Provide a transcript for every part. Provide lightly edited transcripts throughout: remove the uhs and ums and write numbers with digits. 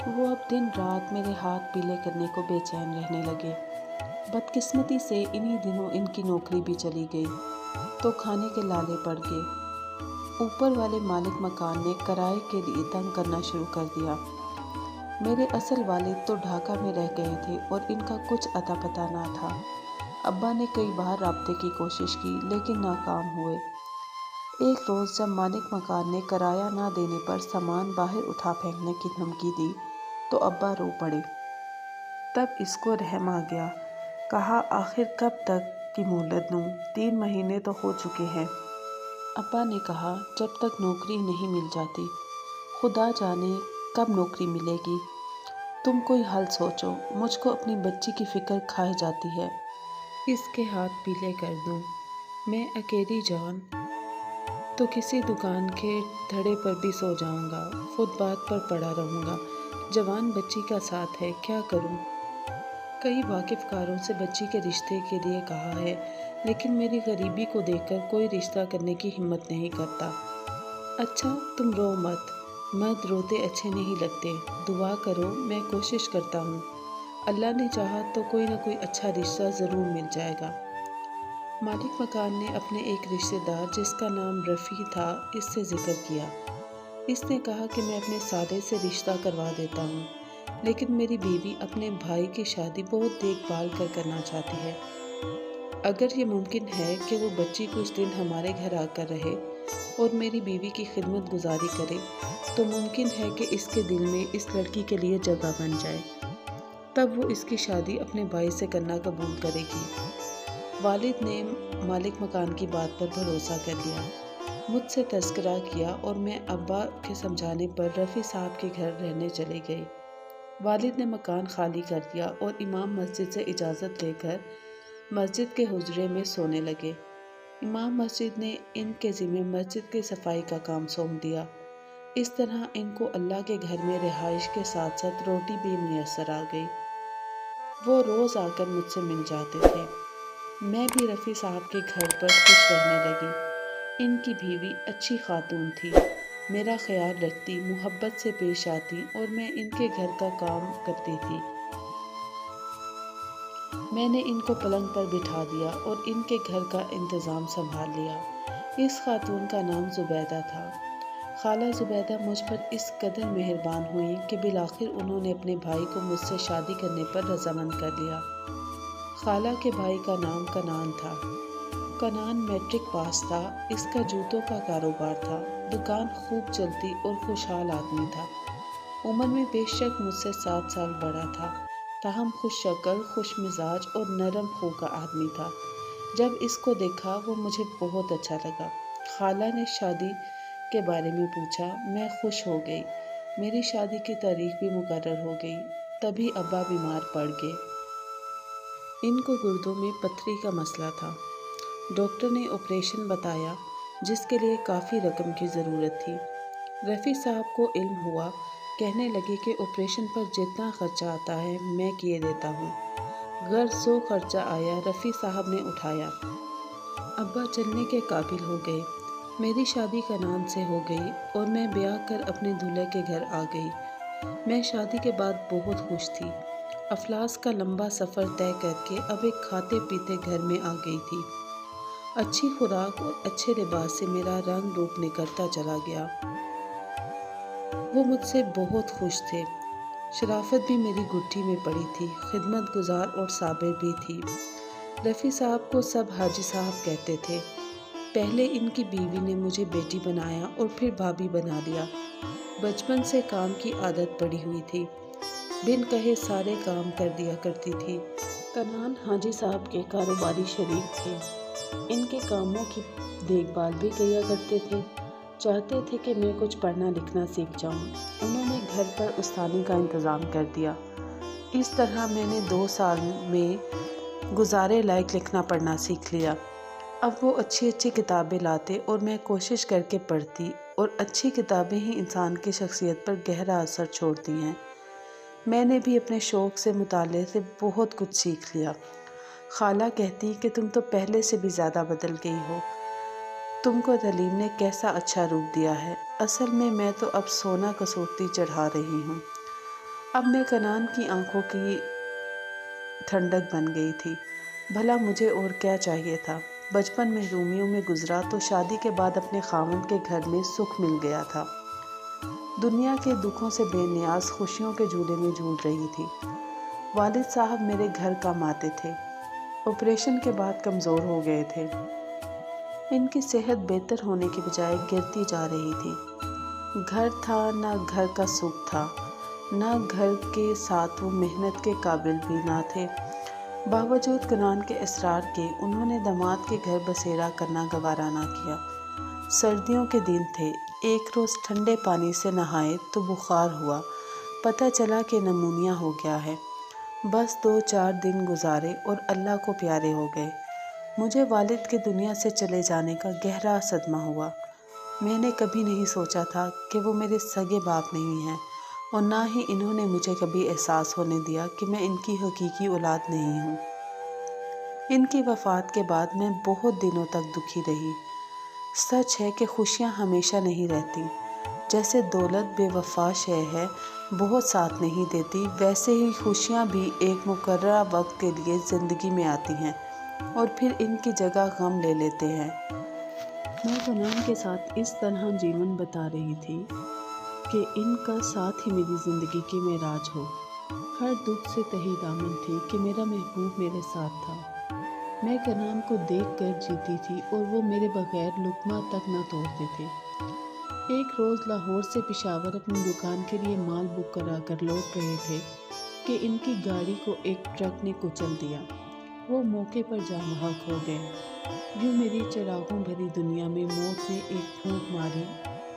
وہ اب دن رات میرے ہاتھ پیلے کرنے کو بے چین رہنے لگے۔ بدقسمتی سے انہی دنوں ان کی نوکری بھی چلی گئی تو کھانے کے لالے پڑ گئے۔ اوپر والے مالک مکان نے کرائے کے لیے تنگ کرنا شروع کر دیا۔ میرے اصل والد تو ڈھاکہ میں رہ گئے تھے اور ان کا کچھ اتا پتہ نہ تھا۔ ابا نے کئی بار رابطے کی کوشش کی لیکن ناکام ہوئے۔ ایک روز جب مالک مکان نے کرایہ نہ دینے پر سامان باہر اٹھا پھینکنے کی دھمکی دی تو ابا رو پڑے۔ تب اس کو رحم آ گیا۔ کہا آخر کب تک کی مہلت دوں؟ 3 مہینے تو ہو چکے ہیں۔ ابا نے کہا جب تک نوکری نہیں مل جاتی، خدا جانے کب نوکری ملے گی۔ تم کوئی حل سوچو، مجھ کو اپنی بچی کی فکر کھائے جاتی ہے۔ اس کے ہاتھ پیلے کر دوں، میں اکیلی جان تو کسی دکان کے دھڑے پر بھی سو جاؤں گا، فٹ پاتھ پر پڑا رہوں گا۔ جوان بچی کا ساتھ ہے، کیا کروں؟ کئی واقف کاروں سے بچی کے رشتے کے لیے کہا ہے لیکن میری غریبی کو دیکھ کر کوئی رشتہ کرنے کی ہمت نہیں کرتا۔ اچھا تم رو مت، مرد روتے اچھے نہیں لگتے، دعا کرو، میں کوشش کرتا ہوں، اللہ نے چاہا تو کوئی نہ کوئی اچھا رشتہ ضرور مل جائے گا۔ مالک مکان نے اپنے ایک رشتہ دار جس کا نام رفیع تھا اس سے ذکر کیا۔ اس نے کہا کہ میں اپنے سالے سے رشتہ کروا دیتا ہوں لیکن میری بیوی اپنے بھائی کی شادی بہت دیکھ بھال کر کرنا چاہتی ہے۔ اگر یہ ممکن ہے کہ وہ بچی کچھ دن ہمارے گھر آ کر رہے اور میری بیوی کی خدمت گزاری کرے تو ممکن ہے کہ اس کے دل میں اس لڑکی کے لیے جگہ بن جائے، تب وہ اس کی شادی اپنے بھائی سے کرنا قبول کرے گی۔ والد نے مالک مکان کی بات پر بھروسہ کر لیا، مجھ سے تذکرہ کیا اور میں ابا کے سمجھانے پر رفیع صاحب کے گھر رہنے چلے گئی۔ والد نے مکان خالی کر دیا اور امام مسجد سے اجازت لے کر مسجد کے حجرے میں سونے لگے۔ امام مسجد نے ان کے ذمہ مسجد کی صفائی کا کام سونپ دیا۔ اس طرح ان کو اللہ کے گھر میں رہائش کے ساتھ ساتھ روٹی بھی میسر آ گئی۔ وہ روز آ کر مجھ سے مل جاتے تھے۔ میں بھی رفیع صاحب کے گھر پر خوش رہنے لگی۔ ان کی بیوی اچھی خاتون تھی، میرا خیال رکھتی، محبت سے پیش آتی اور میں ان کے گھر کا کام کرتی تھی۔ میں نے ان کو پلنگ پر بٹھا دیا اور ان کے گھر کا انتظام سنبھال لیا۔ اس خاتون کا نام زبیدہ تھا۔ خالہ زبیدہ مجھ پر اس قدر مہربان ہوئی کہ بالآخر انہوں نے اپنے بھائی کو مجھ سے شادی کرنے پر رضامند کر لیا۔ خالہ کے بھائی کا نام کنان تھا۔ کنان میٹرک پاس تھا، اس کا جوتوں کا کاروبار تھا، دکان خوب چلتی اور خوشحال آدمی تھا۔ عمر میں بے شک مجھ سے 7 سال بڑا تھا، تاہم خوش شکل، خوش مزاج اور نرم خو کا آدمی تھا۔ جب اس کو دیکھا وہ مجھے بہت اچھا لگا۔ خالہ نے شادی کے بارے میں پوچھا، میں خوش ہو گئی۔ میری شادی کی تاریخ بھی مقرر ہو گئی۔ تبھی ابا بیمار پڑ گئے۔ ان کو گردوں میں پتھری کا مسئلہ تھا۔ ڈاکٹر نے آپریشن بتایا جس کے لیے کافی رقم کی ضرورت تھی۔ رفیع صاحب کو علم ہوا، کہنے لگے کہ آپریشن پر جتنا خرچہ آتا ہے میں کیے دیتا ہوں۔ غرض جو خرچہ آیا رفیع صاحب نے اٹھایا۔ ابا چلنے کے قابل ہو گئے۔ میری شادی کنان سے ہو گئی اور میں بیاہ کر اپنے دولہے کے گھر آ گئی۔ میں شادی کے بعد بہت خوش تھی۔ افلاس کا لمبا سفر طے کر کے اب ایک کھاتے پیتے گھر میں آ گئی تھی۔ اچھی خوراک اور اچھے لباس سے میرا رنگ روپ نکھرتا چلا گیا۔ وہ مجھ سے بہت خوش تھے۔ شرافت بھی میری گٹھی میں پڑی تھی، خدمت گزار اور صابر بھی تھی۔ رفیع صاحب کو سب حاجی صاحب کہتے تھے۔ پہلے ان کی بیوی نے مجھے بیٹی بنایا اور پھر بھابھی بنا لیا۔ بچپن سے کام کی عادت پڑی ہوئی تھی، بن کہے سارے کام کر دیا کرتی تھی۔ کنان حاجی صاحب کے کاروباری شریک تھے، ان کے کاموں کی دیکھ بھال بھی کیا کرتے تھے۔ چاہتے تھے کہ میں کچھ پڑھنا لکھنا سیکھ جاؤں۔ انہوں نے گھر پر استانی کا انتظام کر دیا۔ اس طرح میں نے 2 سال میں گزارے لائق لکھنا پڑھنا سیکھ لیا۔ اب وہ اچھی اچھی کتابیں لاتے اور میں کوشش کر کے پڑھتی، اور اچھی کتابیں ہی انسان کی شخصیت پر گہرا اثر چھوڑتی ہیں۔ میں نے بھی اپنے شوق سے مطالعے سے بہت کچھ سیکھ لیا۔ خالہ کہتی کہ تم تو پہلے سے بھی زیادہ بدل گئی ہو، تم کو تعلیم نے کیسا اچھا روپ دیا ہے۔ اصل میں تو اب سونا کسوٹی چڑھا رہی ہوں۔ اب میں کنان کی آنکھوں کی ٹھنڈک بن گئی تھی۔ بھلا مجھے اور کیا چاہیے تھا؟ بچپن محرومیوں میں گزرا تو شادی کے بعد اپنے خاوند کے گھر میں سکھ مل گیا تھا۔ دنیا کے دکھوں سے بے نیاز خوشیوں کے جھولے میں جھول رہی تھی۔ والد صاحب میرے گھر کم آتے تھے۔ آپریشن کے بعد کمزور ہو گئے تھے۔ ان کی صحت بہتر ہونے کی بجائے گرتی جا رہی تھی۔ گھر تھا نہ گھر کا سکھ تھا، نہ گھر کے ساتھ وہ محنت کے قابل بھی نہ تھے۔ باوجود کنان کے اصرار کے انہوں نے داماد کے گھر بسیرا کرنا گوارا نہ کیا۔ سردیوں کے دن تھے۔ ایک روز ٹھنڈے پانی سے نہائے تو بخار ہوا۔ پتہ چلا کہ نمونیا ہو گیا ہے۔ بس 2-4 دن گزارے اور اللہ کو پیارے ہو گئے۔ مجھے والد کے دنیا سے چلے جانے کا گہرا صدمہ ہوا۔ میں نے کبھی نہیں سوچا تھا کہ وہ میرے سگے باپ نہیں ہیں، اور نہ ہی انہوں نے مجھے کبھی احساس ہونے دیا کہ میں ان کی حقیقی اولاد نہیں ہوں۔ ان کی وفات کے بعد میں بہت دنوں تک دکھی رہی۔ سچ ہے کہ خوشیاں ہمیشہ نہیں رہتی۔ جیسے دولت بے وفا شے ہے، بہت ساتھ نہیں دیتی، ویسے ہی خوشیاں بھی ایک مقررہ وقت کے لیے زندگی میں آتی ہیں اور پھر ان کی جگہ غم لے لیتے ہیں۔ میں کنان کے ساتھ اس طرح جیون بتا رہی تھی کہ ان کا ساتھ ہی میری زندگی کی معراج ہو۔ ہر دکھ سے تہی دامن تھی کہ میرا محبوب میرے ساتھ تھا۔ میں کنان کو دیکھ کر جیتی تھی اور وہ میرے بغیر لقمہ تک نہ توڑتے تھے۔ ایک روز لاہور سے پشاور اپنی دکان کے لیے مال بک کرا کر لوٹ رہے تھے کہ ان کی گاڑی کو ایک ٹرک نے کچل دیا۔ وہ موقع پر جاں بحق ہو گئے۔ یوں میری چراغوں بھری دنیا میں موت نے ایک پھونک ماری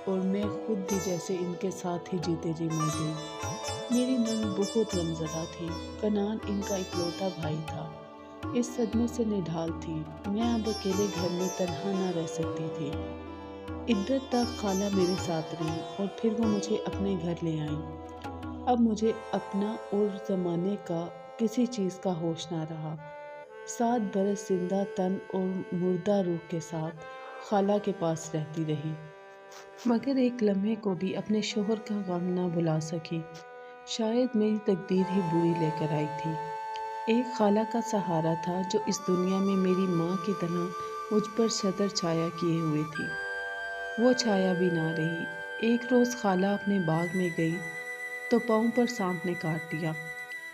اور میں خود بھی جیسے ان کے ساتھ ہی جیتے جی مر گئی۔ میری نند بہت غمزدہ تھی۔ کنان ان کا اکلوتا بھائی تھا۔ اس صدمے سے نڈھال تھی۔ میں اب اکیلے گھر میں تنہا نہ رہ سکتی تھی۔ عدت تک خالہ میرے ساتھ رہی اور پھر وہ مجھے اپنے گھر لے آئیں۔ اب مجھے اپنا اور زمانے کا کسی چیز کا ہوش نہ رہا۔ 7 برس زندہ تن اور مردہ روح کے ساتھ خالہ کے پاس رہتی رہی، مگر ایک لمحے کو بھی اپنے شوہر کا غم نہ بھلا سکی۔ شاید میری تقدیر ہی بری لے کر آئی تھی۔ ایک خالہ کا سہارا تھا جو اس دنیا میں میری ماں کی طرح مجھ پر چھتر چھایا کیے ہوئے تھی۔ وہ چھایا بھی نہ رہی۔ ایک روز خالہ اپنے باغ میں گئی تو پاؤں پر سانپ نے کاٹ دیا۔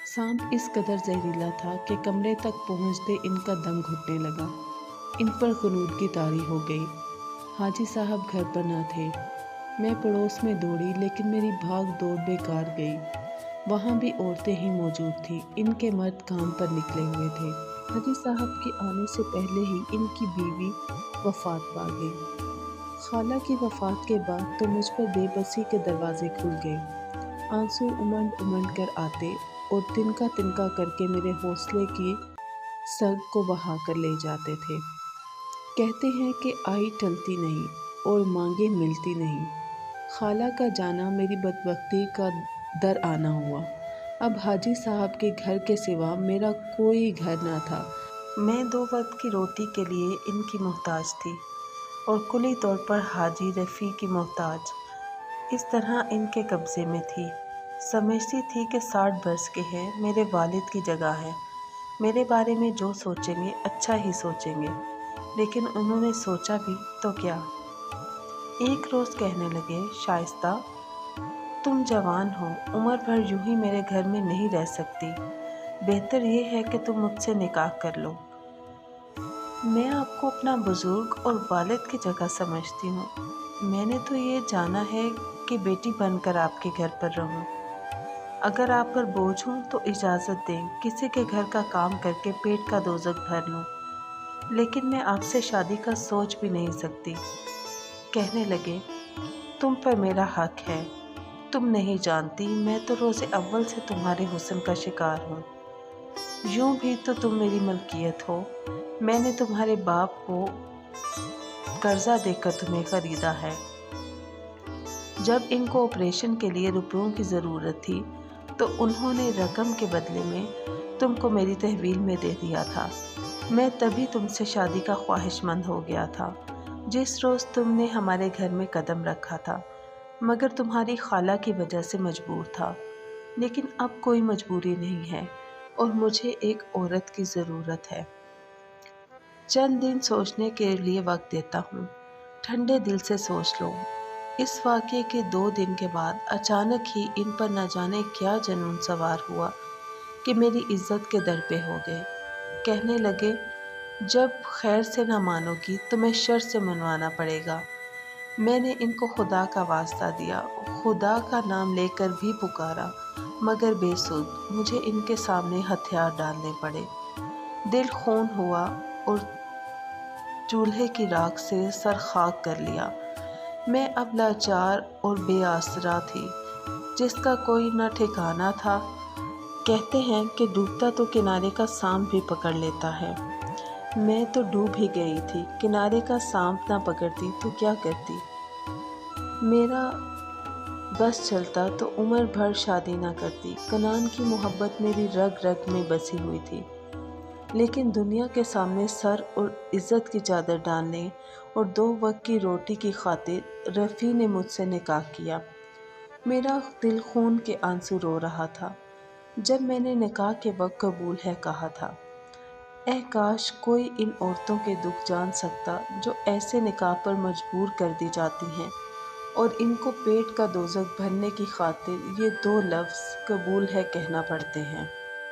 سانپ اس قدر زہریلا تھا کہ کمرے تک پہنچتے ان کا دم گھٹنے لگا۔ ان پر غنودگی طاری ہو گئی۔ حاجی صاحب گھر پر نہ تھے۔ میں پڑوس میں دوڑی لیکن میری بھاگ دوڑ بیکار گئی۔ وہاں بھی عورتیں ہی موجود تھیں۔ ان کے مرد کام پر نکلے ہوئے تھے۔ حاجی صاحب کے آنے سے پہلے ہی ان کی بیوی وفات پا گئی۔ خالہ کی وفات کے بعد تو مجھ پر بے بسی کے دروازے کھل گئے۔ آنسو امنڈ امنڈ کر آتے اور تنکا تنکا کر کے میرے حوصلے کی سگ کو بہا کر لے جاتے تھے۔ کہتے ہیں کہ آئی ٹلتی نہیں اور مانگے ملتی نہیں۔ خالہ کا جانا میری بدبختی کا در آنا ہوا۔ اب حاجی صاحب کے گھر کے سوا میرا کوئی گھر نہ تھا۔ میں 2 وقت کی روٹی کے لیے ان کی محتاج تھی اور کلی طور پر حاجی رفیع کی محتاج۔ اس طرح ان کے قبضے میں تھی۔ سمجھتی تھی کہ 60 برس کے ہیں، میرے والد کی جگہ ہے، میرے بارے میں جو سوچیں گے اچھا ہی سوچیں گے، لیکن انہوں نے سوچا بھی تو کیا۔ ایک روز کہنے لگے، شائستہ تم جوان ہو، عمر بھر یوں ہی میرے گھر میں نہیں رہ سکتی، بہتر یہ ہے کہ تم مجھ سے نکاح کر لو۔ میں آپ کو اپنا بزرگ اور والد کی جگہ سمجھتی ہوں۔ میں نے تو یہ جانا ہے کہ بیٹی بن کر آپ کے گھر پر رہوں۔ اگر آپ پر بوجھ ہوں تو اجازت دیں کسی کے گھر کا کام کر کے پیٹ کا دوزخ بھر لوں، لیکن میں آپ سے شادی کا سوچ بھی نہیں سکتی۔ کہنے لگے، تم پر میرا حق ہے، تم نہیں جانتی میں تو روز اول سے تمہارے حسن کا شکار ہوں۔ یوں بھی تو تم میری ملکیت ہو، میں نے تمہارے باپ کو قرضہ دے کر تمہیں خریدا ہے۔ جب ان کو آپریشن کے لیے روپیوں کی ضرورت تھی تو انہوں نے رقم کے بدلے میں تم کو میری تحویل میں دے دیا تھا۔ میں تبھی تم سے شادی کا خواہش مند ہو گیا تھا جس روز تم نے ہمارے گھر میں قدم رکھا تھا، مگر تمہاری خالہ کی وجہ سے مجبور تھا۔ لیکن اب کوئی مجبوری نہیں ہے اور مجھے ایک عورت کی ضرورت ہے۔ چند دن سوچنے کے لیے وقت دیتا ہوں۔ ٹھنڈے دل سے سوچ لو۔ اس واقعے کے 2 دن کے بعد اچانک ہی ان پر نہ جانے کیا جنون سوار ہوا کہ میری عزت کے در پہ ہو گئے۔ کہنے لگے جب خیر سے نہ مانو گی تو میں شر سے منوانا پڑے گا۔ میں نے ان کو خدا کا واسطہ دیا، خدا کا نام لے کر بھی پکارا، مگر بے سود۔ مجھے ان کے سامنے ہتھیار ڈالنے پڑے۔ دل خون ہوا اور چولہے کی راکھ سے سر خاک کر لیا۔ میں اب لاچار اور بے آسرا تھی، جس کا کوئی نہ ٹھکانہ تھا۔ کہتے ہیں کہ ڈوبتا تو کنارے کا سانپ بھی پکڑ لیتا ہے۔ میں تو ڈوب ہی گئی تھی، کنارے کا سانپ نہ پکڑتی تو کیا کرتی؟ میرا بس چلتا تو عمر بھر شادی نہ کرتی۔ کنان کی محبت میری رگ رگ میں بسی ہوئی تھی، لیکن دنیا کے سامنے سر اور عزت کی چادر ڈالنے اور 2 وقت کی روٹی کی خاطر رفیع نے مجھ سے نکاح کیا۔ میرا دل خون کے آنسو رو رہا تھا جب میں نے نکاح کے وقت قبول ہے کہا تھا۔ اے کاش کوئی ان عورتوں کے دکھ جان سکتا جو ایسے نکاح پر مجبور کر دی جاتی ہیں اور ان کو پیٹ کا دوزخ بھرنے کی خاطر یہ 2 لفظ قبول ہے کہنا پڑتے ہیں۔